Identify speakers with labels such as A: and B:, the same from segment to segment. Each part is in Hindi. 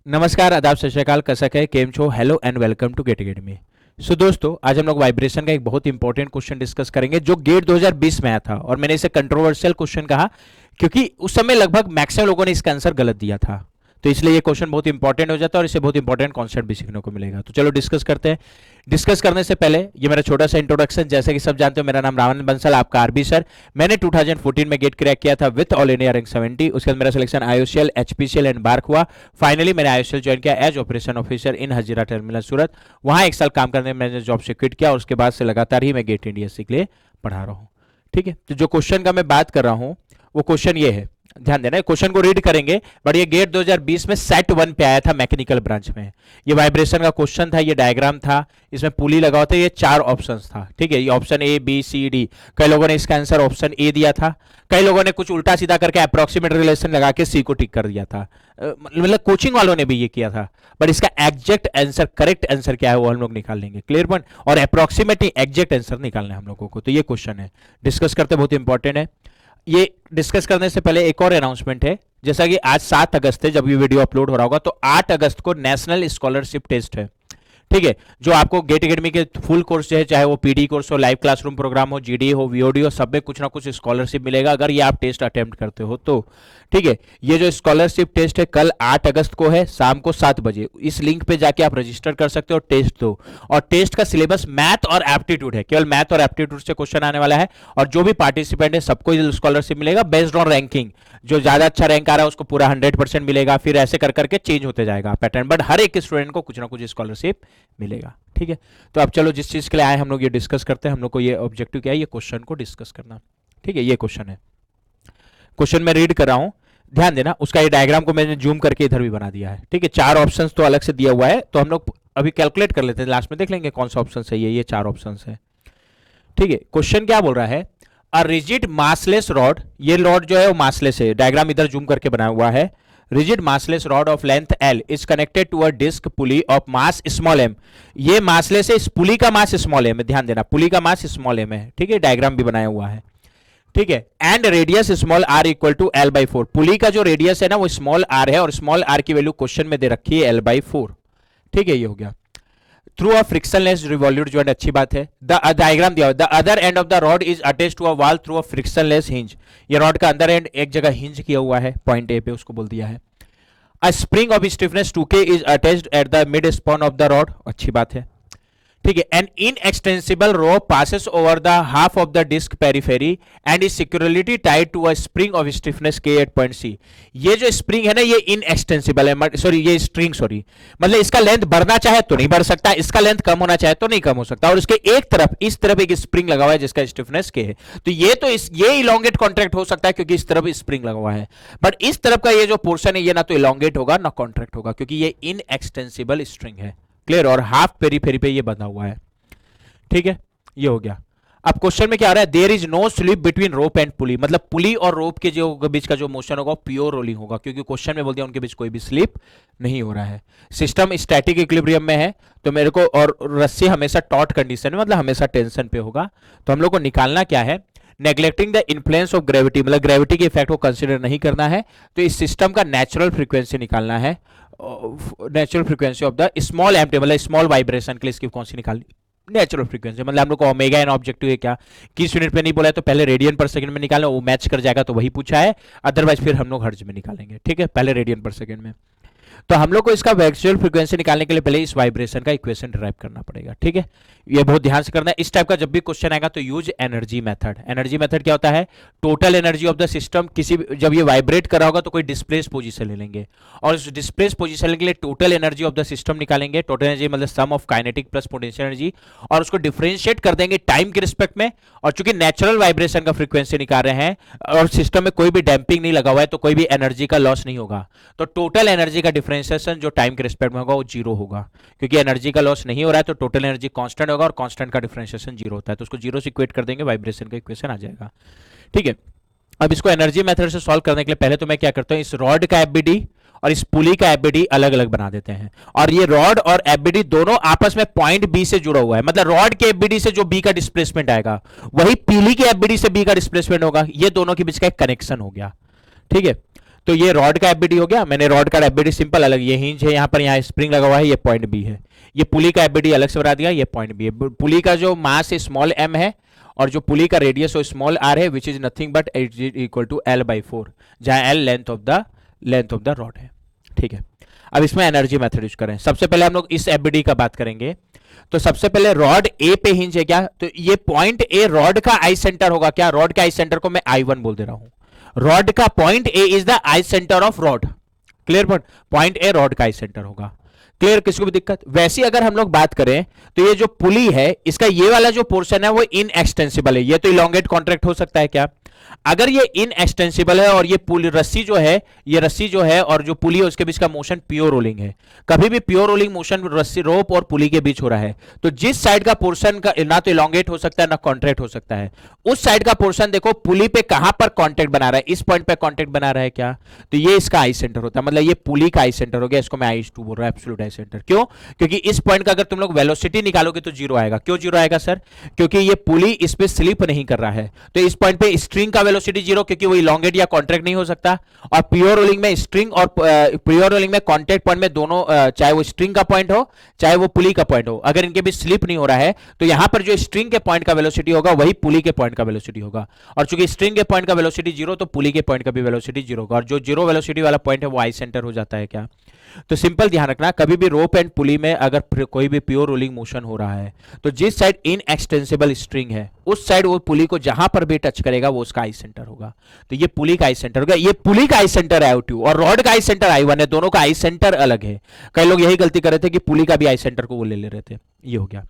A: नमस्कार, आदाब, सत श्री अकाल, कसक है, केम छो, hello and welcome to GATE academy. So दोस्तों, आज हम लोग वाइब्रेशन का एक बहुत इंपॉर्टेंट क्वेश्चन डिस्कस करेंगे जो गेट 2020 में आया था और मैंने इसे कंट्रोवर्शियल क्वेश्चन कहा क्योंकि उस समय लगभग मैक्सिमम लोगों ने इसका आंसर गलत दिया था। तो इसलिए ये क्वेश्चन बहुत इंपॉर्टेंट हो जाता है और इससे बहुत इंपॉर्टेंट कॉन्सेप्ट भी सीखने को मिलेगा। तो चलो डिस्कस करते हैं। डिस्कस करने से पहले ये मेरा छोटा सा इंट्रोडक्शन। जैसे कि सब जानते हो, मेरा नाम रावण बंसल, आपका आरबी सर। मैंने 2014 में गेट क्रैक किया था विथ ऑल इंडिया रैंक 70। उसके बाद मेरा selection IOCL, HPCL and BARC हुआ। फाइनली मैंने आईओसीएल ज्वाइन किया as operation officer in Hazira terminal Surat. वहां एक साल काम करने में मैंने जॉब से क्विट किया और उसके बाद से लगातार ही मैं गेट इंडिया के लिए पढ़ा रहा हूँ। ठीक है, तो जो क्वेश्चन का मैं बात कर रहा हूँ वो क्वेश्चन ये है, ध्यान देना, क्वेश्चन को रीड करेंगे। बट ये गेट 2020 में सेट 1 पे आया था मैकेनिकल ब्रांच में। ये वाइब्रेशन का क्वेश्चन था, ये डायग्राम था, इसमें पुली लगा हुआ था, ये 4 ऑप्शंस था। ठीक है, ये option A B C D. कई लोगों ने इसका आंसर ऑप्शन ए दिया था, कई लोगों ने कुछ उल्टा सीधा करके अप्रोक्सीमेट रिलेशन लगा के सी को टिक कर दिया था। मतलब कोचिंग वालों ने भी ये किया था। बट इसका एग्जैक्ट आंसर, करेक्ट आंसर क्या है वो हम लोग निकाल लेंगे। Clear point. और अप्रोक्सीमेट नहीं, एग्जैक्ट आंसर निकालना है हम लोगों को। तो ये क्वेश्चन है, डिस्कस करते बहुत इंपॉर्टेंट है। ये डिस्कस करने से पहले एक और अनाउंसमेंट है। जैसा कि आज 7 अगस्त है जब ये वीडियो अपलोड हो रहा होगा, तो 8 अगस्त को नेशनल स्कॉलरशिप टेस्ट है। ठीक है, जो आपको गेट अकेडमी के फुल कोर्स जो है, चाहे वो पीडी कोर्स हो, लाइव क्लासरूम प्रोग्राम हो, जीडी हो, वीओडी हो, सब में कुछ ना कुछ स्कॉलरशिप मिलेगा अगर ये आप टेस्ट अटेम्प्ट करते हो तो। ठीक है, ये जो स्कॉलरशिप टेस्ट है कल 8 अगस्त को है, शाम को 7 बजे। इस लिंक पे जाके आप रजिस्टर कर सकते हो, टेस्ट दो। और टेस्ट का सिलेबस मैथ और एप्टीट्यूड है, केवल मैथ और एप्टीट्यूड से क्वेश्चन आने वाला है। और जो भी पार्टिसिपेंट है सबको स्कॉलरशिप मिलेगा बेस्ड ऑन रैंकिंग। जो ज्यादा अच्छा रैंक आ रहा है उसको पूरा 100% मिलेगा, फिर ऐसे कर करके चेंज होते जाएगा पैटर्न। बट हर एक स्टूडेंट को कुछ ना कुछ स्कॉलरशिप मिलेगा। ठीक है, तो अब चलो जिस चीज के लिए आए हम लोग ये डिस्कस करते हैं। हम लोग को ये ऑब्जेक्टिव क्या है, ये क्वेश्चन को डिस्कस करना। ठीक है, ये क्वेश्चन है, क्वेश्चन मैं रीड कर रहा हूं, ध्यान देना। उसका ये डायग्राम को मैंने जूम करके इधर भी बना दिया है। ठीक है, 4 ऑप्शंस तो अलग से दिया हुआ है, तो हम लोग अभी कैलकुलेट कर लेते हैं, लास्ट में देख लेंगे कौन सा ऑप्शन सही है। ये 4 ऑप्शन है। ठीक है, क्वेश्चन क्या बोल रहा है, अ रिजिड मासलेस रॉड, ये रॉड जो है वो मासलेस है, डायग्राम इधर जूम करके बनाया हुआ है। Rigid massless rod of length L is connected to a disc pulley of mass small m। ये मासलेस है, इस पुली का मास स्मॉल m है, ध्यान देना, पुली का मास स्मॉल m है। ठीक है, डायग्राम भी बनाया हुआ है। ठीक है, and radius small r equal to L/4। Pulley का जो रेडियस है ना वो स्मॉल r है और स्मॉल r की वैल्यू क्वेश्चन में दे रखी है L/4। ठीक है, ये हो गया। Through a frictionless revolute joint, अच्छी बात है। द डायग्राम दिया हुआ, the other end of the rod is attached to a wall through a frictionless hinge. ये रॉड का अंदर एंड एक जगह हिंज किया हुआ है, पॉइंट ए पे, उसको बोल दिया है। A spring of stiffness 2K is attached at the mid span of the rod, अच्छी बात है। ठीक है, an inextensible rope passes over the half of the disc periphery and is securely tied to a spring of stiffness K at point C। ये जो स्प्रिंग है ना ये इनएक्सटेंसिबल है, सॉरी ये स्ट्रिंग, सॉरी मतलब इसका लेंथ बढ़ना चाहे तो नहीं बढ़ सकता, इसका लेंथ कम होना चाहे तो नहीं कम हो सकता। और इसके एक तरफ, इस तरफ एक स्प्रिंग लगा हुआ है जिसका स्टिफनेस K है, तो ये इलोंगेट कॉन्ट्रैक्ट हो सकता है क्योंकि इस तरफ स्प्रिंग लगा हुआ है। बट इस तरफ का ये जो पोर्शन है ये ना तो इलोंगेट होगा ना कॉन्ट्रैक्ट होगा क्योंकि ये इनएक्सटेंसिबल स्ट्रिंग है। क्लियर, और हाफ पेरीफेरी पे ये बंधा हुआ है। ठीक है, ये हो गया। अब क्वेश्चन में क्या आ रहा है, there is no slip between rope and pulley, मतलब पुली और रोप के जो बीच का जो मोशन होगा प्योर रोलिंग होगा क्योंकि क्वेश्चन में बोल दिया उनके बीच कोई भी स्लिप नहीं हो रहा है। सिस्टम स्टैटिक इक्विलिब्रियम में है तो मेरे को, और रस्सी हमेशा टॉट कंडीशन में, मतलब हमेशा टेंशन पे होगा। तो हम लोग को निकालना क्या है, neglecting the influence of gravity, मतलब ग्रेविटी के इफेक्ट को कंसीडर नहीं करना है। तो इस सिस्टम का नेचुरल फ्रीक्वेंसी निकालना है, natural frequency of the small empty, मतलब स्मॉल वाइब्रेशन के लिए इसकी कौन सी निकालनी, नेचुरल फ्रीक्वेंसी। मतलब हम लोग को ओमेगा एन ऑब्जेक्टिव है क्या, किस यूनिट पे नहीं बोला है तो पहले रेडियन पर सेकंड में निकालना, वो मैच कर जाएगा तो वही पूछा है, अदरवाइज फिर हम लोग हर्ट्ज में निकालेंगे। ठीक है, पहले रेडियन पर सेकंड में। तो हम लोग को इसका वर्चुअल फ्रीक्वेंसी निकालने के लिए पहले इस वाइब्रेशन का इक्वेशन डिराइव करना पड़ेगा। ठीक है, ये बहुत ध्यान से करना है। इस टाइप का जब भी क्वेश्चन आएगा तो use energy method. Energy method क्या होता है, total energy of the system, किसी जब ये वाइब्रेट कर रहा होगा तो कोई डिस्प्लेस पोजीशन ले लेंगे और इस डिस्प्लेस पोजीशन के लिए total energy of the system निकालेंगे। टोटल एनर्जी मतलब sum of kinetic plus potential energy, और उसको डिफरेंशिएट कर देंगे टाइम के रिस्पेक्ट में। और चूंकि नेचुरल वाइब्रेशन का फ्रीक्वेंसी निकाल रहे हैं और सिस्टम में कोई भी डैम्पिंग नहीं लगा हुआ है तो कोई भी एनर्जी का लॉस नहीं होगा। तो टोटल एनर्जी का डिफरेंशिएशन जो टाइम के रिस्पेक्ट में होगा वो 0 होगा क्योंकि एनर्जी का लॉस नहीं हो रहा है, तो टोटल एनर्जी कांस्टेंट होगा और कांस्टेंट का डिफरेंशिएशन 0 होता है, तो उसको 0 से इक्वेट कर देंगे, वाइब्रेशन का इक्वेशन आ जाएगा। ठीक है, अब इसको एनर्जी मेथड से सॉल्व करने के लिए पहले तो मैं क्या करता हूं, इस रॉड का एफबीडी और इस पुली का एफबीडी अलग अलग बना देते हैं। और ये रॉड और एफबीडी दोनों आपस में पॉइंट बी से जुड़ा हुआ है, मतलब रॉड के एफबीडी से जो बी का डिस्प्लेसमेंट आएगा वही पुली के एफबीडी से बी का डिस्प्लेसमेंट होगा। ये दोनों के बीच का एक कनेक्शन हो गया। ठीक है, तो ये रॉड का एफबीडी हो गया, मैंने रॉड का एफबीडी सिंपल अलग, ये हिंज है यहाँ पर, यहाँ स्प्रिंग लगा हुआ है, ये पॉइंट बी है। ये पुली का एफबीडी अलग से बता दिया, ये पॉइंट बी है। पुली का जो मास स्मॉल एम है और जो पुली का रेडियस स्मॉल आर है, which is nothing but equal to L/4, जहां L length of the rod है। ठीक है, अब इसमें एनर्जी मेथड यूज करें। सबसे पहले हम लोग इस एफबीडी का बात करेंगे। तो सबसे पहले रॉड ए पे हिंज है क्या, तो ये पॉइंट ए रॉड का आई सेंटर होगा क्या, रॉड के आई सेंटर को मैं I1 बोल दे रहा हूं। रॉड का point A is the I centre of rod, clear. Point A rod का आई सेंटर होगा, क्लियर। किसको भी दिक्कत? वैसे अगर हम लोग बात करें तो ये जो पुली है, इसका ये वाला जो पोर्शन है वो इनएक्सटेंसिबल है। ये तो इलोंगेट कॉन्ट्रैक्ट हो सकता है क्या? अगर ये इनएक्सटेंसिबल है और ये पुली रस्सी जो है, ये रस्सी जो है और जो पुली है उसके बीच का मोशन प्योर रोलिंग है। कभी भी प्योर रोलिंग मोशन रस्सी, रोप और पुली के बीच हो रहा है, तो जिस साइड का पोर्शन का ना तो इलोंगेट हो सकता है ना कॉन्ट्रैक्ट हो सकता है, उस साइड का पोर्शन देखो पुली पे कहां पर कॉन्टैक्ट बना रहा है, इस पॉइंट पे कॉन्टैक्ट बना रहा है क्या, तो ये इसका आई सेंटर होता है। मतलब ये पुली का आई सेंटर हो गया, इसको मैं I2 बोल रहा हूं, एब्सोल्यूट आई सेंटर। क्यों? क्योंकि इस पॉइंट का अगर तुम लोग वेलोसिटी निकालोगे तो जीरो आएगा। क्यों जीरो आएगा सर? क्योंकि ये पुली इस पे स्लिप नहीं कर रहा है, तो इस पॉइंट पे स्ट्रिंग का वेलोसिटी जीरो, क्योंकि वो इलोंगेट या कॉन्ट्रैक्ट नहीं हो सकता। और प्योर रोलिंग में स्ट्रिंग और प्योर रोलिंग में कॉन्टैक्ट पॉइंट में दोनों, चाहे वो स्ट्रिंग का पॉइंट हो चाहे वो पुली का पॉइंट हो, अगर इनके बीच स्लिप नहीं हो रहा है तो यहां पर जो स्ट्रिंग के पॉइंट का वेलोसिटी होगा वही पुली के पॉइंट का वेलोसिटी होगा। और चूंकि स्ट्रिंग के पॉइंट का वेलोसिटी जीरो, तो पुली के पॉइंट का भी वेलोसिटी जीरो होगा, और जो जीरो वेलोसिटी वाला पॉइंट है वो आई सेंटर हो जाता है क्या। तो सिंपल ध्यान रखना, कभी भी रोप एंड पुली में अगर कोई भी प्योर रोलिंग मोशन हो रहा है तो जिस साइड इनएक्सटेंसिबल स्ट्रिंग है उस साइड वो पुली को जहां पर भी टच करेगा वो उसका आई सेंटर होगा। तो ये पुली का आई सेंटर होगा, ये पुली का आई सेंटर है I2 और रॉड का आई सेंटर I1 है, दोनों का आई सेंटर अलग है। कई लोग यही गलती कर रहे थे कि पुली का भी आई सेंटर को वो ले रहे थे, ये हो गया।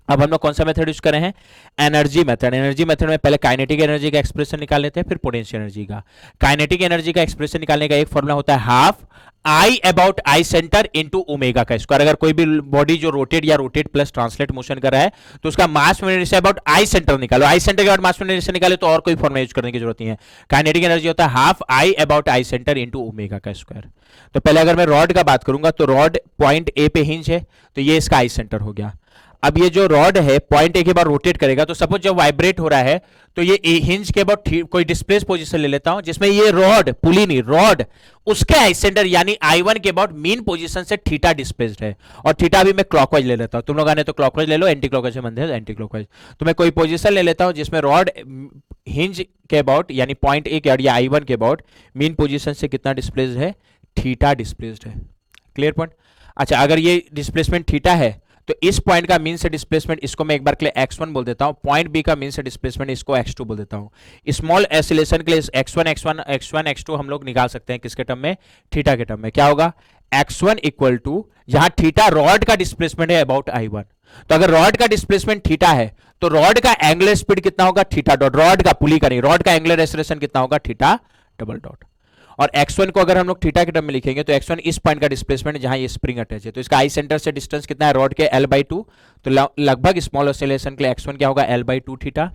A: अब हम लोग कौन सा मेथड यूज कर रहे हैं? Energy method. एनर्जी मेथड में पहले काइनेटिक एनर्जी का एक्सप्रेशन निकाल लेते हैं, फिर पोटेंशियल एनर्जी का। काइनेटिक एनर्जी का एक्सप्रेशन निकालने का एक फॉर्मूला होता है half I about I centre into omega का स्क्वायर। अगर कोई भी बॉडी जो रोटेट या रोटेट प्लस ट्रांसलेट मोशन कर रहा है तो उसका मास में इनर्जी अबाउट आई सेंटर निकालो, आई सेंटर के बाद मास में इनर्जी निकाले तो और कोई फॉर्मूला यूज करने की जरूरत नहीं है। काइनेटिक एनर्जी होता है half I about I centre into omega का स्क्वायर। तो पहले अगर मैं रॉड का बात करूंगा तो रॉड पॉइंट ए पे हिंज है, तो ये इसका आई सेंटर हो गया। अब ये जो रॉड है पॉइंट ए के बाद रोटेट करेगा, तो सपोज जब वाइब्रेट हो रहा है तो ये हिंज के बाद कोई डिस्प्लेस पोजीशन ले लेता हूं जिसमें ये रॉड, पुली नहीं रॉड, उसके आई सेंटर यानी I1 के बाद मीन पोजीशन से थीटा डिस्प्लेस्ड है, और थीटा भी मैं क्लॉकवाइज ले लेता हूं। तुम लोग आने तो क्लॉकवाइज ले लो, एंटी क्लॉकवाइज से बंधे है एंटी क्लॉकवाइज। तो मैं कोई पोजीशन ले लेता हूं जिसमें रॉड हिंज के अबाउट यानी पॉइंट ए के या I1 के अबाउट मीन पोजीशन से कितना डिस्प्लेस्ड है, थीटा डिस्प्लेस्ड है। Clear point? अच्छा, अगर ये डिस्प्लेसमेंट थीटा है तो इस पॉइंट का मीन से डिस्प्लेसमेंट इसको मैं एक बार के लिए x1 बोल देता हूं, पॉइंट बी का मीन से डिस्प्लेसमेंट इसको x2 बोल देता हूं। स्मॉल एसिलेशन के लिए x1 x2 हम लोग निकाल सकते हैं किसके टर्म में, थीटा के टर्म में। क्या होगा? x1 इक्वल टू, जहां थीटा रॉड का डिस्प्लेसमेंट है अबाउट I1, तो अगर रॉड का डिस्प्लेसमेंट थीटा है तो रॉड का एंगुलर स्पीड कितना होगा, थीटा डॉट, रॉड का, पुली का नहीं, रॉड का एंगुलर एक्सेलरेशन कितना होगा, थीटा डबल डॉट। और x1 को अगर हम लोग थीटा के टर्म में लिखेंगे तो x1 इस पॉइंट का डिस्प्लेसमेंट जहां ये स्प्रिंग अटैच है, तो इसका आई सेंटर से डिस्टेंस कितना है रॉड के L/2, तो लगभग स्मॉल ऑसिलेशन के लिए x1 क्या होगा, L/2 थीटा।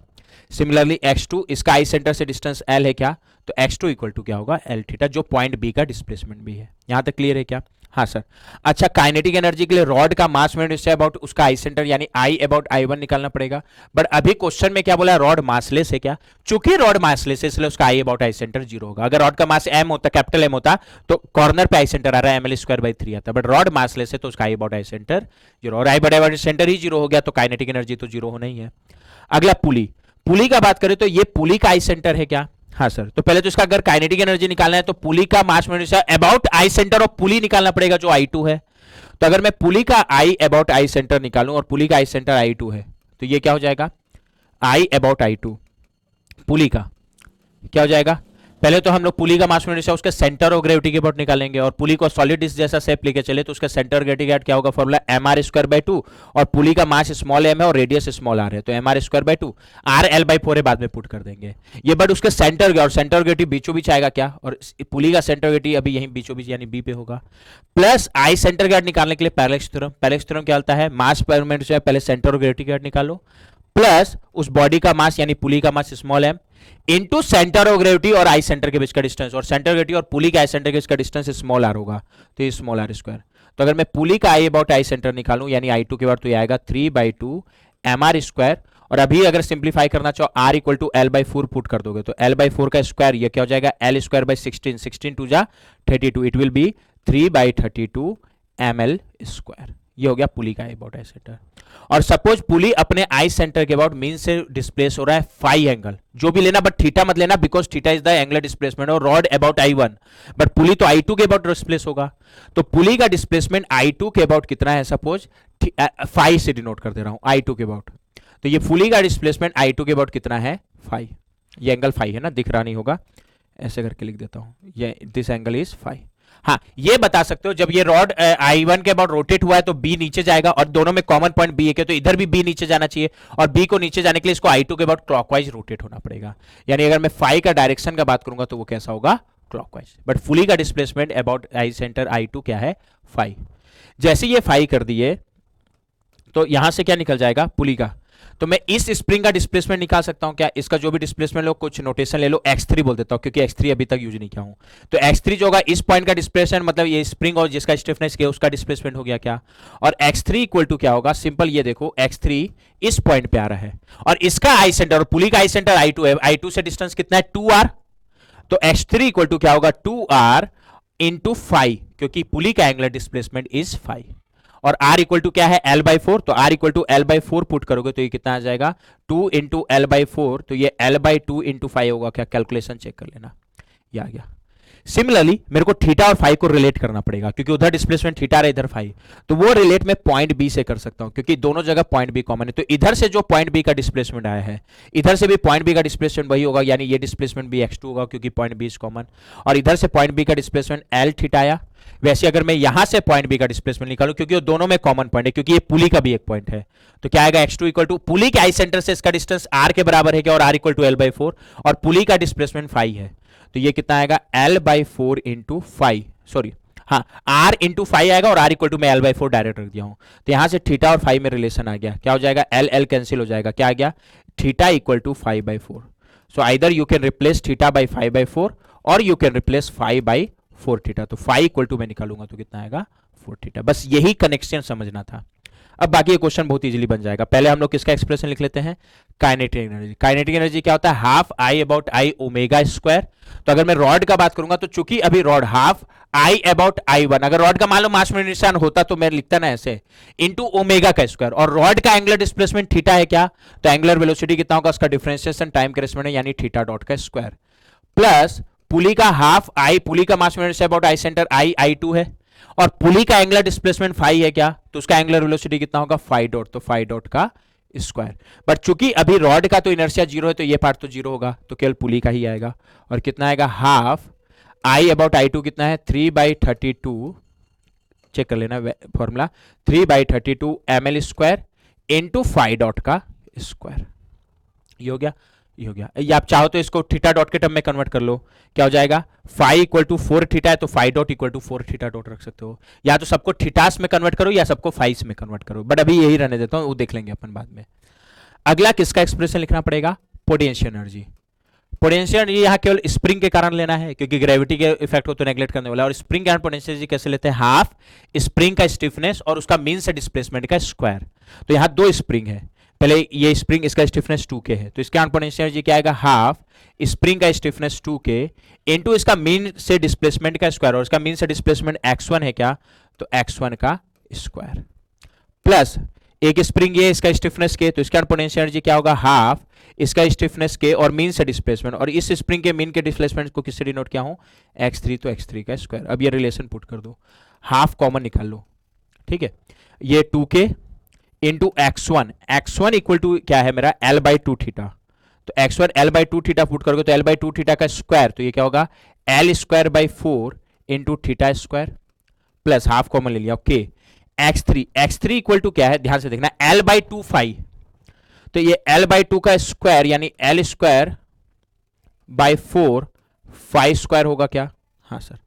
A: सिमिलरली x2, इसका आई सेंटर से डिस्टेंस L है क्या, तो x2 इक्वल टू क्या होगा, L थीटा, जो पॉइंट बी का डिस्प्लेसमेंट भी है। यहां तक क्लियर है क्या? हाँ सर। अच्छा, काइनेटिक एनर्जी के लिए रॉड का मास में इससे अबाउट उसका आई सेंटर यानी I अबाउट I1 निकालना पड़ेगा। बट अभी क्वेश्चन में क्या बोला, रॉड मासलेस है क्या, चूंकि रॉड मासलेस है इसलिए उसका I about I centre zero होगा। अगर रॉड का मास m होता, कैपिटल M होता, तो कॉर्नर पे आई सेंटर आ रहा है ml²/3 आता, बट रॉड मासलेस है तो उसका I about I centre zero, और I about I centre he zero हो गया तो काइनेटिक एनर्जी तो जीरो होना ही है। अगला पुली, पुली का बात करें तो ये पुली का आई सेंटर है क्या, हाँ सर। तो पहले तो इसका अगर काइनेटिक एनर्जी निकालना है तो पुली का मास में about I centre of pulley निकालना पड़ेगा जो I2 है। तो अगर मैं पुली का I अबाउट आई सेंटर निकालूं और पुली का आई सेंटर I2 है तो ये क्या हो जाएगा, I अबाउट I2 पुली का क्या हो जाएगा, पहले तो हम लोग पुली का मास में उसके सेंटर ऑफ ग्रेविटी के अबाउट निकालेंगे, और पुली को सॉलिड डिस्क जैसा शेप लेके चले तो उसका सेंटर ऑफ ग्रेविटी का क्या होगा, फॉर्मूला mr²/2, और पुली का मास स्मॉल m है और रेडियस स्मॉल r है, तो mr²/2, r L/4 बाद में पुट कर देंगे ये, बट उसके सेंटर और सेंटर ऑफ ग्रेविटी बीचों बीच आएगा क्या, और पुली का सेंटर ऑफ ग्रेविटी अभी यहीं बीचों बीच यानी बी पे होगा। प्लस आई सेंटर ग्रेविटी निकालने के लिए पैरेलैक्स थ्योरम, पैरेलैक्स थ्योरम क्या होता है, मास पर मिनट से पहले सेंटर ऑफ ग्रेविटी का निकालो प्लस उस बॉडी का मास यानी पुली का मास small m into centre of gravity और आई सेंटर के बीच का डिस्टेंस, और सेंटर ऑफ ग्रेविटी और पुली का आई सेंटर के बीच का डिस्टेंस स्मॉल r होगा, तो ये स्मॉल r स्क्वायर। तो अगर मैं पुली का I अबाउट आई सेंटर निकालूं यानी I2 के बाद तो ये आएगा 3/2 mr स्क्वायर, और अभी अगर सिंप्लीफाई करना चाहो r equal to l by four put कर दोगे तो एल बाई फोर का स्क्वायर ये क्या हो जाएगा, एल स्क्वायर बाई 16, 16 टू जा 32, it will be 3/32 ml square. ये हो गया पुली का अबाउट आई सेंटर। और सपोज पुली अपने आई सेंटर के अबाउट मीन से डिस्प्लेस हो रहा है फाई एंगल, जो भी लेना बट थीटा मत लेना because theta is the angular displacement, और रॉड अबाउट I1, बट पुली तो I2 के अबाउट डिस्प्लेस होगा। तो पुली का डिस्प्लेसमेंट I2 के अबाउट कितना है, सपोज फाई से डिनोट कर दे रहा हूं I2 के अबाउट। तो ये पुली का डिस्प्लेसमेंट I2 के अबाउट कितना है, फाई। ये एंगल फाई है ना, दिख रहा नहीं होगा, ऐसे करके लिख देता हूं, ये दिस एंगल इज फाई। हाँ, ये बता सकते हो जब ये रॉड I1 के अबाउट रोटेट हुआ है तो B नीचे जाएगा, और दोनों में कॉमन पॉइंट B है तो इधर भी B नीचे जाना चाहिए, और B को नीचे जाने के लिए इसको I2 के अबाउट क्लॉकवाइज रोटेट होना पड़ेगा। यानी अगर मैं फाई का डायरेक्शन का बात करूंगा तो वो कैसा होगा, क्लॉकवाइज। बट फुली का displacement about I centre I2 क्या है, फाई। जैसे ये फाई कर दिए तो यहां से क्या निकल जाएगा, पुली का। तो मैं इस स्प्रिंग का डिस्प्लेसमेंट निकाल सकता हूं क्या, इसका जो भी डिस्प्लेसमेंट लो, कुछ नोटेशन ले लो, x3 बोल देता हूं क्योंकि x3 अभी तक यूज नहीं किया हूं। तो x3 जो होगा इस पॉइंट का डिस्प्लेसमेंट, मतलब ये स्प्रिंग और जिसका स्टिफनेस किया उसका डिस्प्लेसमेंट हो गया क्या, और x3 इक्वल टू क्या होगा, सिंपल ये देखो x3 इस पॉइंट पे आ रहा है और इसका आई सेंटर और पुली का आई सेंटर I2 है, I2 से डिस्टेंस कितना है 2r, तो x3 इक्वल टू क्या होगा 2r इंटू फाई, क्योंकि पुली का एंगुलर डिस्प्लेसमेंट इज फाई। और r इक्वल टू क्या है, l बाई फोर, तो r equal to l by four put करोगे तो ये कितना आ जाएगा 2 इंटू एल बाई फोर, तो ये l by two into five होगा क्या, कैलकुलेशन चेक कर लेना, ये आ गया। सिमिलरली मेरे को थीटा और फाई को रिलेट करना पड़ेगा क्योंकि उधर डिस्प्लेसमेंट थीटा है इधर फाई, तो वो रिलेट मैं पॉइंट बी से कर सकता हूं क्योंकि दोनों जगह पॉइंट बी कॉमन है। तो इधर से जो पॉइंट बी का डिस्प्लेसमेंट आया है इधर से भी पॉइंट बी का डिस्प्लेसमेंट वही होगा, यानी ये डिस्प्लेसमेंट भी x2 होगा क्योंकि पॉइंट बी इज कॉमन, और इधर से पॉइंट बी का डिस्प्लेसमेंट एल थीटा आया। वैसे अगर मैं यहां से पॉइंट बी का डिस्प्लेसमेंट निकालूं क्योंकि वो दोनों में कॉमन पॉइंट है, क्योंकि ये पुली का भी एक पॉइंट है, तो क्या आएगा x2 इक्वल टू पुली के आई सेंटर से इसका डिस्टेंस r के बराबर है क्या, और r equal to l by four, और पुली का डिस्प्लेसमेंट फाई है, तो ये कितना आएगा l by four into phi, sorry हाँ r इंटू फाई आएगा, और r इक्वल टू मैं l बाई फोर डायरेक्ट रख दिया हूं। तो यहां से थीटा और फाई में रिलेशन आ गया, क्या हो जाएगा l l कैंसिल हो जाएगा, क्या आ गया theta equal to phi by four. So either you can replace theta by phi by four और you can replace phi by four theta. तो फाई इक्वल टू मैं निकालूंगा तो कितना आएगा फोर थीटा। बस यही कनेक्शन समझना था। अब बाकी ये क्वेश्चन बहुत इजीली बन जाएगा। पहले हम लोग किसका एक्सप्रेशन लिख लेते हैं, काइनेटिक एनर्जी। काइनेटिक एनर्जी क्या होता है, half I about I omega square. तो अगर मैं रॉड का बात करूंगा तो चूंकि अभी rod half I about I one, अगर रॉड का मान लो मास में निशान होता तो मैं लिखता ना ऐसे इंटू ओमेगा का स्क्वायर, और रॉड का एंगुलर डिस्प्लेसमेंट थीटा है क्या, तो एंगुलर वेलोसिटी कितना होगा, उसका डिफरेंशिएशन टाइम के रेस्पेक्ट में यानी थीटा डॉट का स्क्वायर, प्लस पुली का हाफ आई, पुली का मास में निशान about I centre I two है, और पुली का एंगुलर डिस्प्लेसमेंट फाई है क्या, तो उसका एंगुलर वेलोसिटी कितना होगा फाई डॉट, तो फाई डॉट का स्क्वायर। बट चूंकि अभी रॉड का तो इनर्शिया जीरो है तो ये पार्ट तो जीरो होगा, तो केवल पुली का ही आएगा, और कितना आएगा half I about I two कितना है 3/32, चेक कर लेना formula 3/32 ml square into phi dot का स्क्वायर। ये हो गया, ये हो गया। ये आप चाहो तो इसको थीटा डॉट के टर्म में कन्वर्ट कर लो, क्या हो जाएगा phi equal to four theta है तो phi dot equal to four theta dot रख सकते हो, या तो सबको थीटास में कन्वर्ट करो या सबको फाइस में कन्वर्ट करो, बट अभी यही रहने देता हूं, वो देख लेंगे अपन बाद में। अगला किसका एक्सप्रेशन लिखना पड़ेगा, पोटेंशियल एनर्जी। पोटेंशियल एनर्जी यहाँ केवल स्प्रिंग के कारण लेना है क्योंकि ग्रेविटी के इफेक्ट को तो नेग्लेक्ट करने वाला है, और स्प्रिंग के कारण पोटेंशियल एनर्जी कैसे लेते हैं, हाफ स्प्रिंग का स्टिफनेस और उसका मीन से डिस्प्लेसमेंट का स्क्वायर। तो यहाँ दो स्प्रिंग है, पहले ये स्प्रिंग इसका स्टिफनेस 2k है तो इसके पोटेंशियल एनर्जी क्या आएगा, हाफ स्प्रिंग का स्टिफनेस 2k इनटू इसका मीन से डिस्प्लेसमेंट का स्क्वायर, और इसका मीन से डिस्प्लेसमेंट x1 है क्या, तो x1 का स्क्वायर, प्लस एक स्प्रिंग ये इसका स्टिफनेस k, तो इसका पोटेंशियल एनर्जी क्या होगा, हाफ इसका स्टिफनेस k और मीन से डिस्प्लेसमेंट, और इस स्प्रिंग के मीन के डिस्प्लेसमेंट को किससे डिनोट किया हूं x3, तो x3 का स्क्वायर। अब ये रिलेशन पुट कर दो, हाफ कॉमन निकाल लो, ठीक है, ये 2k into x1, x1 equal to क्या है मेरा l बाई टू थीटा, तो x1 l by to theta put करोगे तो l बाई टू थीटा का स्क्वायर, तो ये क्या होगा l square by four into theta square, plus half common ले लिया, ओके x3 इक्वल टू क्या है, ध्यान से देखना l बाई टू फाई, तो ये l बाई टू का स्क्वायर यानी l square by four phi square होगा क्या, हाँ सर।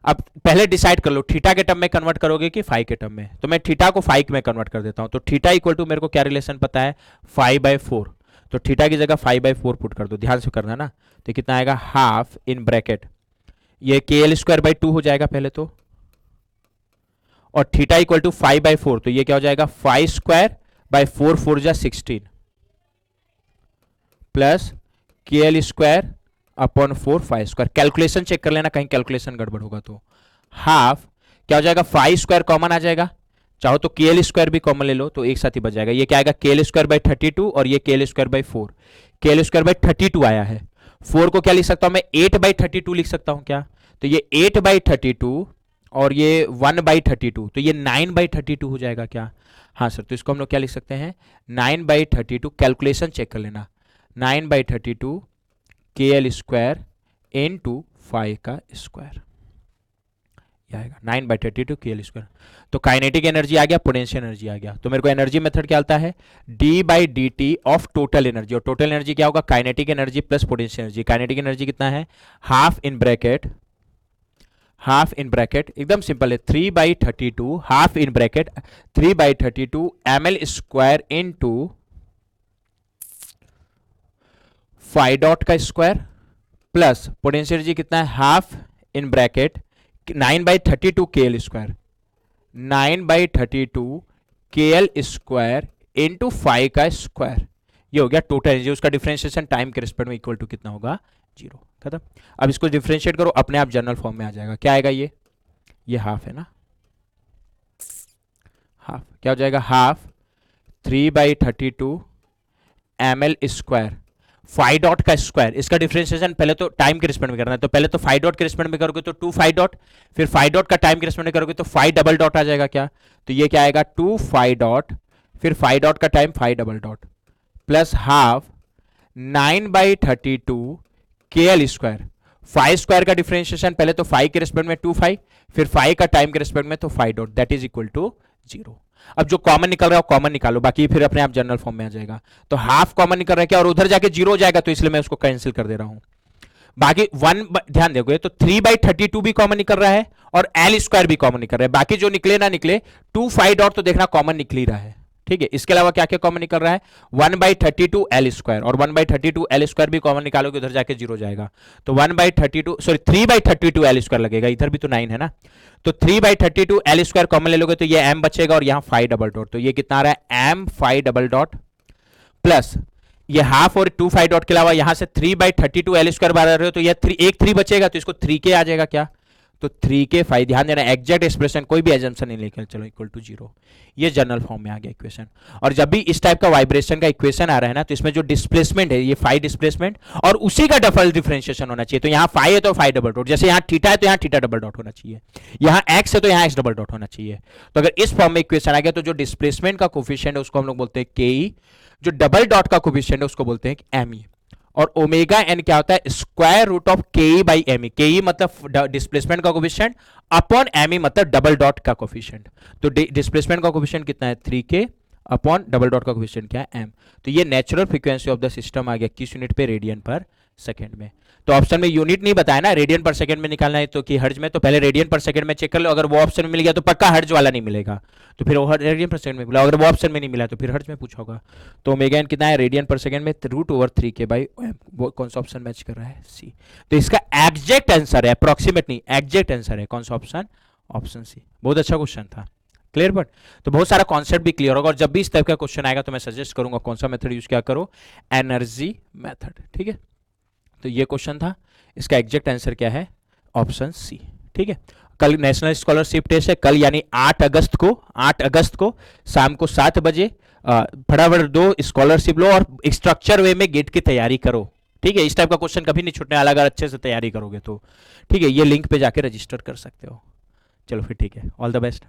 A: अब पहले डिसाइड कर लो थीटा के टर्म में कन्वर्ट करोगे कि फाई के टर्म में, तो मैं थीटा को फाई में कन्वर्ट कर देता हूं, तो थीटा इक्वल टू मेरे को क्या रिलेशन पता है, फाई बाई फोर, तो थीटा की जगह फाई बाई फोर पुट कर दो, ध्यान से करना ना, तो कितना आएगा हाफ इन ब्रैकेट ये के एल स्क्वायर बाई टू हो जाएगा पहले तो, और theta equal to phi by four, तो ये क्या हो जाएगा phi square by four, four जा 16, plus k l square upon 4 five square. Calculation check कर लेना, कहीं कैलकुलेशन गड़बड़ होगा तो। हाफ क्या हो जाएगा, फाइव स्क्वायर कॉमन आ जाएगा, चाहो तो के एल स्क्वायर भी कॉमन ले लो तो एक साथ ही बच जाएगा। ये क्या आएगा, के एल स्क्वायर बाई 32 और ये के एल स्क्वायर बाई 4। के एल स्क्वायर बाई 32 आया है, 4 को क्या लिख सकता हूं मैं, 8/32 लिख सकता हूं क्या, तो ये 8/32 और ये 1/32, तो ये 9/32 हो जाएगा क्या। हाँ सर, तो इसको हम लोग क्या लिख सकते हैं, 9/32। कैलकुलेशन चेक कर लेना, 9/32 के एल स्क्वायर इन टू 5 का स्क्वायर आएगा, 9/32 के एल स्क्वायर। तो काइनेटिक एनर्जी आ गया, पोटेंशियल एनर्जी आ गया। तो मेरे को एनर्जी मेथड क्या आता है, d/dt ऑफ टोटल एनर्जी, और टोटल एनर्जी क्या होगा, kinetic energy plus potential energy. Kinetic energy कितना है, हाफ इन ब्रैकेट एकदम सिंपल है, 3/32 half in bracket 3/32 ml square into 5 dot का स्क्वायर प्लस पोटेंशियल एनर्जी कितना है, हाफ इन ब्रैकेट 9/32 के एल स्क्वायर, 9/32 के एल स्क्वायर इंटू 5 का स्क्वायर। ये हो गया टोटल एनर्जी। उसका डिफरेंशिएशन टाइम के रिस्पेक्ट में इक्वल टू कितना होगा, 0। खत्म। अब इसको डिफरेंशिएट करो, अपने आप जनरल फॉर्म में आ जाएगा। क्या आएगा, ये हाफ है ना, हाफ क्या हो जाएगा, हाफ 3/32 ml स्क्वायर 5 डॉट का स्क्वायर। इसका डिफरेंशिएशन पहले तो टाइम के रिस्पेक्ट में करना है, तो पहले तो 5 डॉट के रिस्पेक्ट में करोगे तो 2 5 डॉट, फिर 5 डॉट का टाइम के रिस्पेक्ट में करोगे तो 5 डबल डॉट आ जाएगा क्या, तो ये क्या आएगा 2 5 डॉट, फिर 5 डॉट का time 5 double dot plus half 9/32 के एल स्क्वायर। 5 स्क्वायर का डिफरेंशिएशन पहले तो 5 के रिस्पेक्ट में 2 5, फिर 5 का टाइम के रिस्पेक्ट में तो 5 dot, that is equal to 0। अब जो कॉमन निकल रहा है कॉमन निकालो, बाकी फिर अपने आप जनरल फॉर्म में आ जाएगा। तो हाफ कॉमन निकल रहा है क्या, और उधर जाके 0 हो जाएगा, तो इसलिए मैं उसको कैंसिल कर दे रहा हूं। बाकी 1 ध्यान दोगे तो 3/32 भी कॉमन निकल रहा है और एल स्क्वायर भी कॉमन निकल रहा है। बाकी जो निकले ना निकले 2 5 डॉट तो देखना कॉमन निकल ही रहा है, ठीक है। इसके अलावा क्या क्या कॉमन निकल रहा है, 1/32 एल स्क्वायर, और 1/32 एल स्क्वायर भी कॉमन निकालोगे उधर जाके 0 जाएगा, तो 1/32 सॉरी 3/32 एल स्क्वायर लगेगा, इधर भी तो 9 है ना, तो 3/32 एल स्क्वायर कॉमन ले लोगे तो ये m बचेगा और यहां 5 डबल डॉट, तो ये कितना आ रहा है m 5 डबल डॉट प्लस ये हाफ और 2 5 डॉट के अलावा यहां से 3/32 एल स्क्वायर बाहर आ रहे हो तो ये 3 बचेगा, तो इसको 3k आ जाएगा क्या, तो 3k 5। ध्यान देना एग्जैक्ट एक्सप्रेशन, कोई भी एजम्पशन नहीं लेकर चलो, इक्वल टू 0। ये जनरल फॉर्म में आ गया इक्वेशन। और जब भी इस टाइप का वाइब्रेशन का इक्वेशन आ रहा है ना, तो इसमें जो डिस्प्लेसमेंट है ये फाई डिस्प्लेसमेंट और उसी का डबल डिफरेंशिएशन होना चाहिए। तो यहाँ फाई है तो फाई डबल डॉट, जैसे यहाँ थीटा है तो यहाँ थीटा डबल डॉट होना चाहिए, यहाँ एक्स है तो यहाँ एक्स डबल डॉट होना चाहिए। तो अगर इस फॉर्म में इक्वेशन आ गया तो जो डिस्प्लेसमेंट का कोफिशिएंट है उसको हम लोग बोलते हैं के, जो डबल डॉट का कोफिशिएंट है उसको बोलते हैं एम ई। और ओमेगा एन क्या होता है, स्क्वायर रूट ऑफ के ई बाई एम ई। के ई मतलब डिस्प्लेसमेंट का कोफिशिएंट अपॉन एम ई मतलब डबल डॉट का कोफिशिएंट। तो डिस्प्लेसमेंट का कोफिशिएंट कितना है 3k अपॉन डबल डॉट का कोफिशिएंट क्या है m। तो ये natural frequency of the system आ गया किस यूनिट पे, रेडियन पर सेकंड में। तो ऑप्शन में यूनिट नहीं बताया ना, रेडियन पर सेकंड में निकालना है तो कि हर्ज में, तो पहले रेडियन पर सेकंड में चेक कर लो, अगर वो ऑप्शन में मिल गया तो पक्का हर्ज वाला नहीं मिलेगा, तो फिर वो रेडियन पर सेकंड में मिला, अगर वो ऑप्शन में नहीं मिला तो फिर हर्ज में पूछा होगा। तो ओमेगा एन कितना है रेडियन पर सेकंड में, √3k बाई m। वो कौन सा ऑप्शन मैच कर रहा है, सी। तो इसका एग्जैक्ट आंसर है, अप्रोक्सीमेट नहीं, एग्जैक्ट आंसर है कौन सा ऑप्शन, ऑप्शन सी। बहुत अच्छा क्वेश्चन था, क्लियर। बट तो बहुत सारा कॉन्सेप्ट भी क्लियर होगा, और जब भी इस टाइप का क्वेश्चन आएगा तो मैं सजेस्ट करूंगा कौन सा मेथड यूज क्या करो, एनर्जी मेथड, ठीक है। तो ये क्वेश्चन था, इसका एग्जैक्ट आंसर क्या है, ऑप्शन सी, ठीक है। कल नेशनल स्कॉलरशिप टेस्ट है, कल यानी 8 अगस्त को शाम को 7 बजे फटाफट दो, स्कॉलरशिप लो और स्ट्रक्चर वे में गेट की तैयारी करो, ठीक है। इस टाइप का क्वेश्चन कभी नहीं छूटने वाला अगर अच्छे से तैयारी करोगे तो, ठीक है। ये लिंक पे जाके रजिस्टर कर सकते हो। चलो फिर ठीक है, ऑल द बेस्ट।